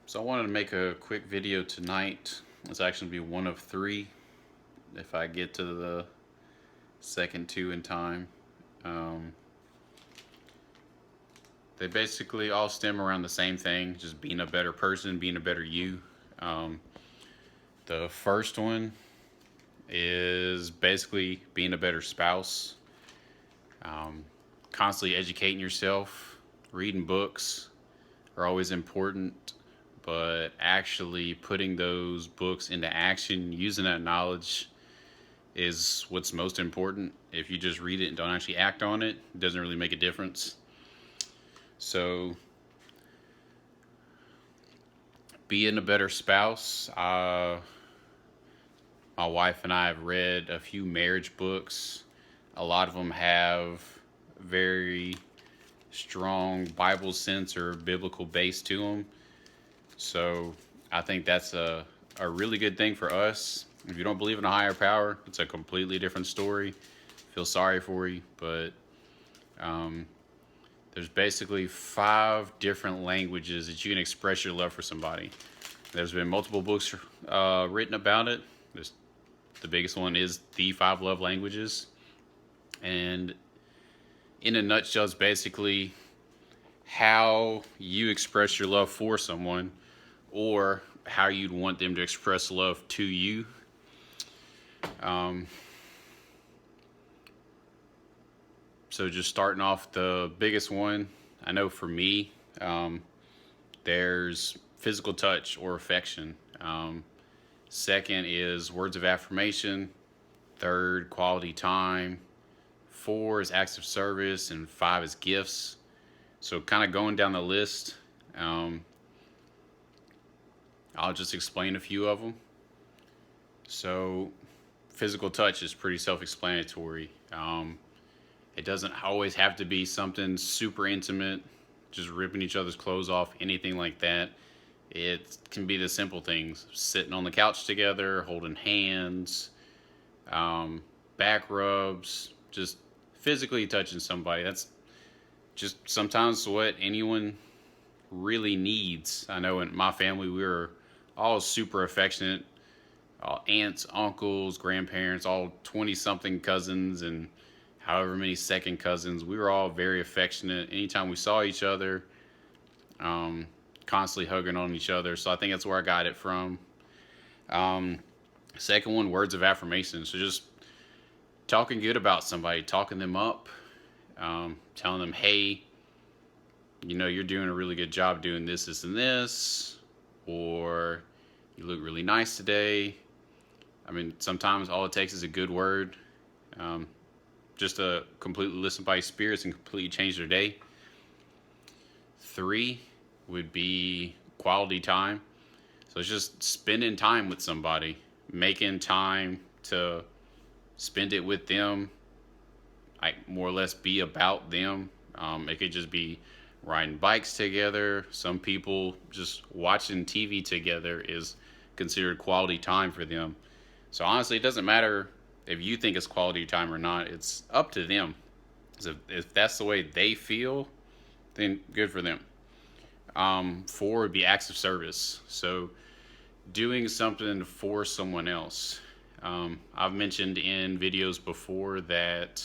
So I wanted to make a quick video tonight. It's actually be one of three if I get to the second two in time. Um, they basically all stem around the same thing, just being a better person, being a better you. Um, the first one is basically being a better spouse, um, constantly educating yourself, reading books are always important, but actually putting those books into action, using that knowledge is what's most important. If you just read it and don't actually act on it, it doesn't really make a difference. So, being a better spouse, my wife and I have read a few marriage books. A lot of them have very strong Bible sense or biblical base to them. So I think that's a really good thing for us. If you don't believe in a higher power, it's a completely different story. Feel sorry for you, but um, there's basically 5 different languages that you can express your love for somebody. There's been multiple books written about it. The biggest one is the 5 love languages, and in a nutshell, it's basically how you express your love for someone or how you'd want them to express love to you. Um, so just starting off, the biggest one, I know for me, there's physical touch or affection. Second is words of affirmation. Third, quality time. 4 is acts of service, and 5 is gifts. So kind of going down the list, I'll just explain a few of them. So physical touch is pretty self-explanatory. It doesn't always have to be something super intimate, just ripping each other's clothes off, anything like that. It can be the simple things: sitting on the couch together, holding hands, back rubs, just physically touching somebody. That's just sometimes what anyone really needs. I know in my family, we were all super affectionate. Aunts, uncles, grandparents, all 20 something cousins, and however many second cousins. We were all very affectionate. Anytime we saw each other, um, constantly hugging on each other. So I think that's where I got it from. Um, Second one, words of affirmation. So just talking good about somebody, talking them up, telling them, hey, you're doing a really good job doing this, this, and this, or you look really nice today. I mean, sometimes all it takes is a good word, um, just to completely lift somebody's spirits and completely change their day. 3 would be quality time. So it's just spending time with somebody, making time to spend it with them, like more or less be about them. It could just be riding bikes together. Some people just watching TV together is considered quality time for them. So honestly, it doesn't matter if you think it's quality time or not. It's up to them. So if that's the way they feel, then good for them. 4 would be acts of service. So doing something for someone else. I've mentioned in videos before that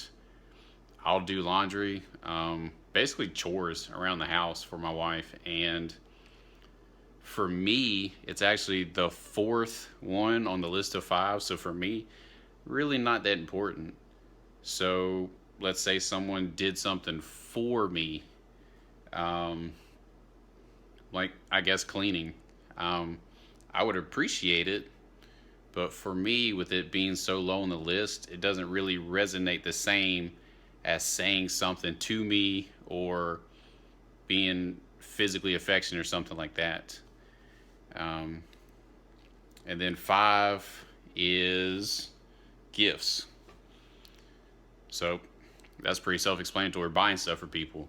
I'll do laundry, basically chores around the house for my wife. And for me, it's actually the 4th one on the list of 5. So for me, really not that important. So let's say someone did something for me, um, like I guess cleaning. Um, I would appreciate it, but for me, with it being so low on the list, it doesn't really resonate the same as saying something to me or being physically affectionate or something like that. Um, and then 5 is gifts. So that's pretty self-explanatory. Buying stuff for people.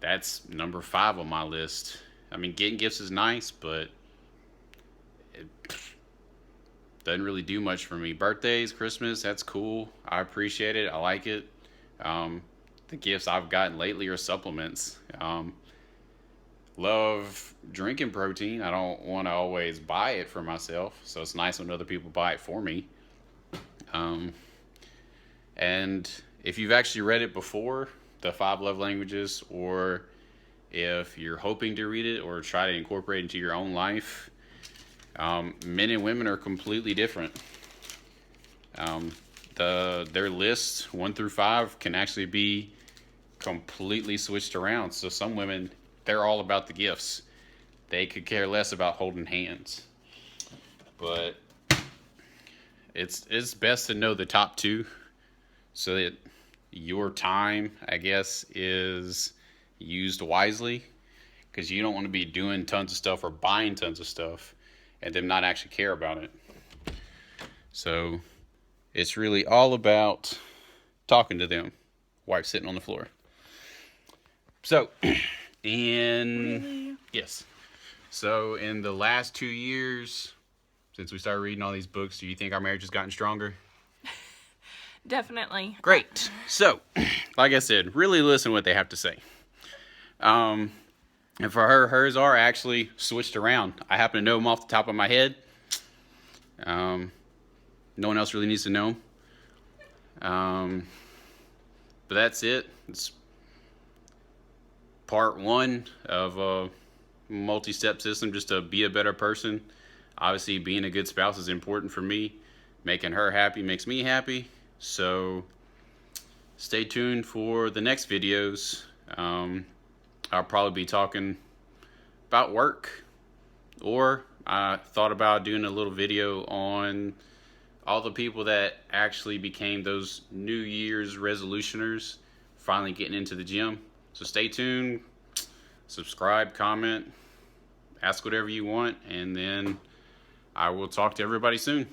That's number 5 on my list. I mean, getting gifts is nice, but it doesn't really do much for me. Birthdays, Christmas, that's cool. I appreciate it. I like it. Um, the gifts I've gotten lately are supplements. love drinking protein. I don't want to always buy it for myself, so it's nice when other people buy it for me. Um, and if you've actually read it before, the five love languages, or if you're hoping to read it or try to incorporate it into your own life, men and women are completely different. Their lists 1 through 5 can actually be completely switched around. So some women, they're all about the gifts. They could care less about holding hands. But it's best to know the top two so that your time, I guess, is used wisely, because you don't want to be doing tons of stuff or buying tons of stuff and them not actually care about it. So it's really all about talking to them. Wife sitting on the floor. So yes. So in the last 2 years, since we started reading all these books, do you think our marriage has gotten stronger? Definitely. Great. So, like I said, really listen to what they have to say. And for her, hers are actually switched around. I happen to know them off the top of my head. No one else really needs to know. But that's it. It's part 1 of a multi-step system just to be a better person. Obviously, being a good spouse is important for me. Making her happy makes me happy. So stay tuned for the next videos. I'll probably be talking about work, or I thought about doing a little video on all the people that actually became those New Year's resolutioners, finally getting into the gym. So stay tuned, subscribe, comment, ask whatever you want, and then I will talk to everybody soon.